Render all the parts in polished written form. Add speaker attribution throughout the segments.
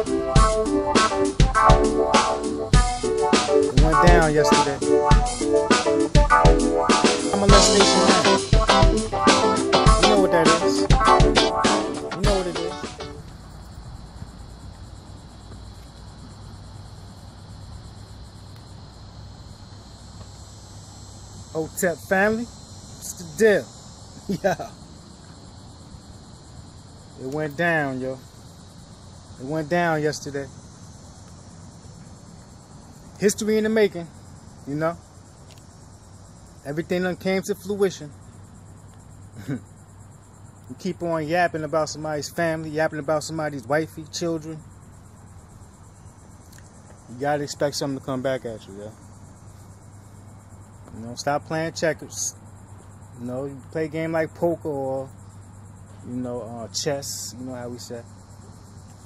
Speaker 1: It went down yesterday. I'm a molestation man. You know what that is. You know what it is. Hotep family, what's the deal? Yeah. It went down, yo. It went down yesterday. History in the making, you know. Everything done came to fruition. You keep on yapping about somebody's family, yapping about somebody's wifey, children. You gotta expect something to come back at you, yo. You know, stop playing checkers. You know, you play a game like poker or, you know, chess. You know how we say.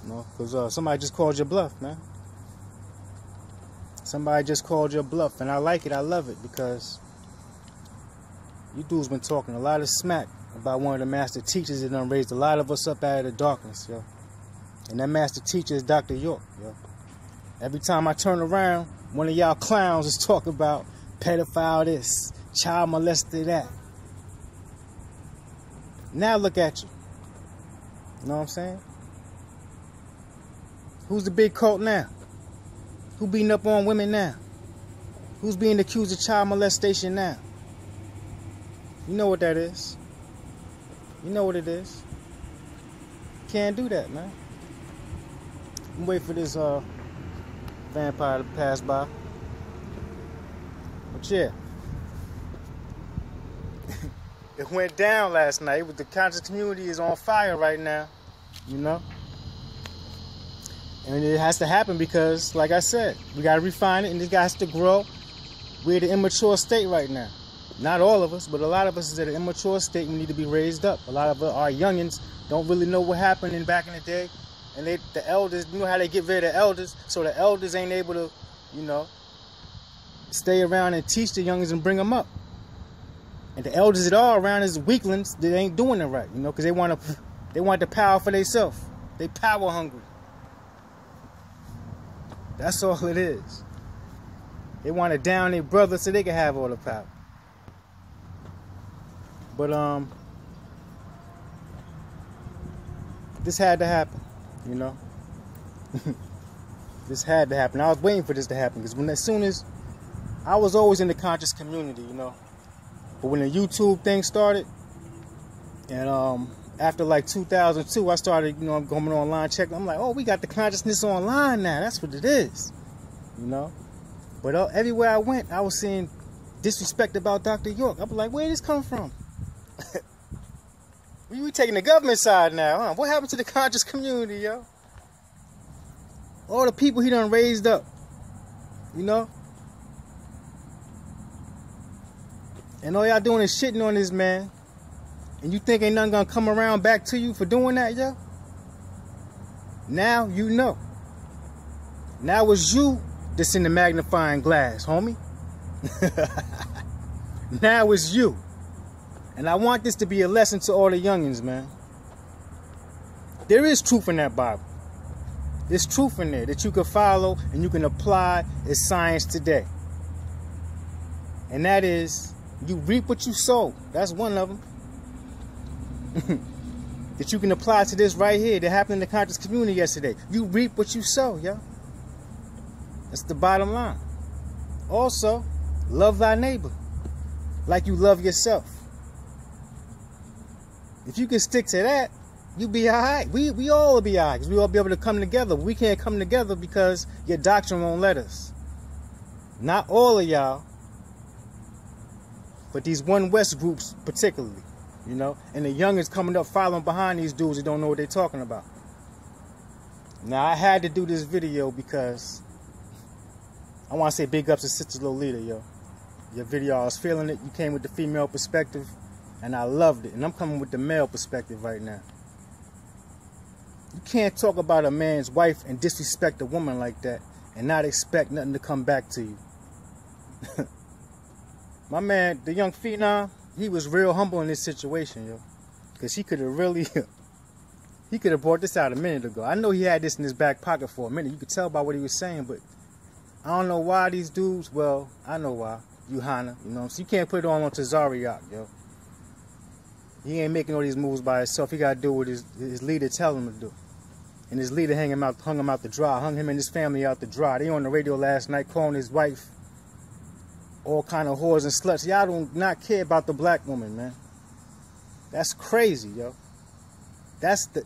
Speaker 1: You know, because somebody just called your bluff, man. Somebody just called your bluff, and I like it. I love it because you dudes been talking a lot of smack about one of the master teachers that done raised a lot of us up out of the darkness, yo. And that master teacher is Dr. York, yo. Every time I turn around, one of y'all clowns is talking about pedophile this, child molester that. Now look at you. You know what I'm saying? Who's the big cult now? Who beating up on women now? Who's being accused of child molestation now? You know what that is. You know what it is. Can't do that, man. I'm waiting for this vampire to pass by. But yeah. It went down last night. The conscious community is on fire right now. You know? And it has to happen because, like I said, we got to refine it and it has to grow. We're at an immature state right now. Not all of us, but a lot of us is at an immature state. We need to be raised up. A lot of our youngins don't really know what happened back in the day. And the elders, you know how they get rid of the elders? So the elders ain't able to, you know, stay around and teach the youngins and bring them up. And the elders that are around is weaklings that ain't doing it right, you know, because they want the power for themselves. They power hungry. That's all it is. They want to down their brother so they can have all the power. But this had to happen, you know. This had to happen. I was waiting for this to happen because as soon as I was always in the conscious community, you know. But when the YouTube thing started, and after like 2002, I started, you know, going online checking. I'm like, oh, we got the consciousness online now. That's what it is, you know. But everywhere I went, I was seeing disrespect about Dr. York. I was like, where did this come from? We taking the government side now, huh? What happened to the conscious community, yo? All the people he done raised up, you know? And all y'all doing is shitting on this man. And you think ain't nothing gonna come around back to you for doing that, yo? Now you know. Now it's you that's in the magnifying glass, homie. Now it's you. And I want this to be a lesson to all the youngins, man. There is truth in that Bible. There's truth in there that you can follow and you can apply as science today. And that is, you reap what you sow. That's one of them. That you can apply to this right here that happened in the conscious community yesterday. You reap what you sow, yo. That's the bottom line. Also, love thy neighbor like you love yourself. If you can stick to that, you'll be all right. We all will be all right because we all be able to come together. We can't come together because your doctrine won't let us. Not all of y'all, but these One West groups particularly, you know, and the youngins coming up following behind these dudes that don't know what they're talking about. Now, I had to do this video because I want to say big ups to Sister Lolita, yo. Your video, I was feeling it. You came with the female perspective, and I loved it. And I'm coming with the male perspective right now. You can't talk about a man's wife and disrespect a woman like that and not expect nothing to come back to you. My man, the young phenom, he was real humble in this situation, yo. Because he could have really, He could have brought this out a minute ago. I know he had this in his back pocket for a minute. You could tell by what he was saying, but I don't know why these dudes, well, I know why. Yuhana, you know, so you can't put it on tazaryach, yo. He ain't making all these moves by himself. He got to do what his leader tell him to do. And his leader hung him out to dry, hung him and his family out to dry. They on the radio last night calling his wife all kind of whores and sluts. Y'all do not care about the black woman, man. That's crazy, yo. That's the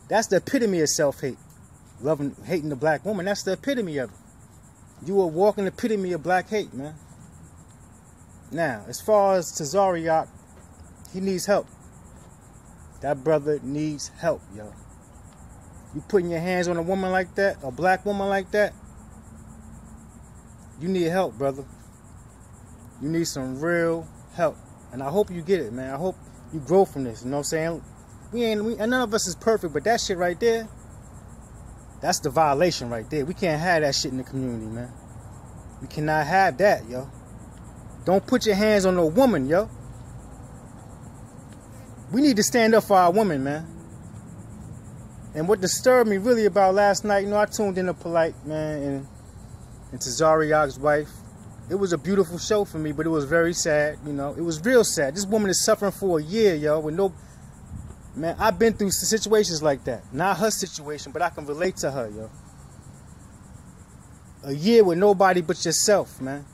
Speaker 1: that's the epitome of self-hate. Hating the black woman. That's the epitome of it. You a walking epitome of black hate, man. Now, as far as tazaryach, he needs help. That brother needs help, yo. You putting your hands on a woman like that, a black woman like that, you need help, brother. You need some real help. And I hope you get it, man. I hope you grow from this, you know what I'm saying? And none of us is perfect, but that shit right there, that's the violation right there. We can't have that shit in the community, man. We cannot have that, yo. Don't put your hands on no woman, yo. We need to stand up for our women, man. And what disturbed me really about last night, you know, I tuned in to Polite, man, and tazaryach's wife. It was a beautiful show for me, but it was very sad, you know. It was real sad. This woman is suffering for a year, yo, with no... Man, I've been through situations like that. Not her situation, but I can relate to her, yo. A year with nobody but yourself, man.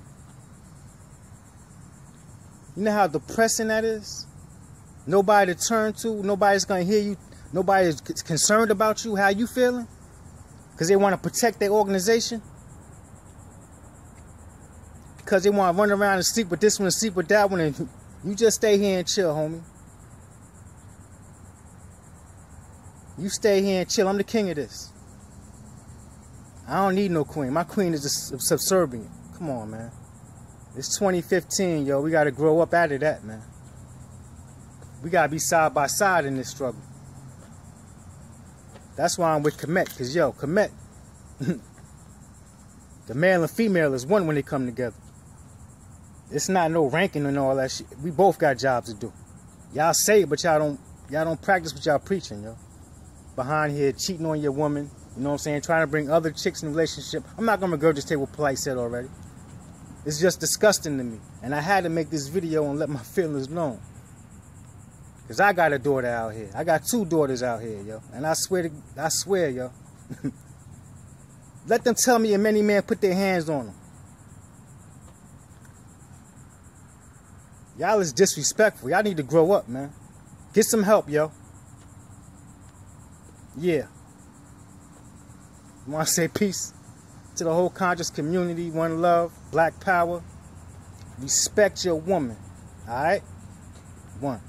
Speaker 1: You know how depressing that is? Nobody to turn to. Nobody's going to hear you. Nobody's concerned about you. How you feeling? Because they want to protect their organization. Because they want to run around and sleep with this one and sleep with that one. And you just stay here and chill, homie. You stay here and chill. I'm the king of this. I don't need no queen. My queen is just subservient. Come on, man. It's 2015, yo. We got to grow up out of that, man. We got to be side by side in this struggle. That's why I'm with Kemet. Because, yo, Kemet, the male and female is one when they come together. It's not no ranking and all that shit. We both got jobs to do. Y'all say it, but y'all don't practice what y'all preaching, yo. Behind here, cheating on your woman. You know what I'm saying? Trying to bring other chicks in a relationship. I'm not going to regurgitate what Polite said already. It's just disgusting to me. And I had to make this video and let my feelings known. Because I got a daughter out here. I got 2 daughters out here, yo. And I swear, yo. Let them tell me if many men put their hands on them. Y'all is disrespectful. Y'all need to grow up, man. Get some help, yo. Yeah. I want to say peace to the whole conscious community. One love. Black power. Respect your woman. Alright? 1.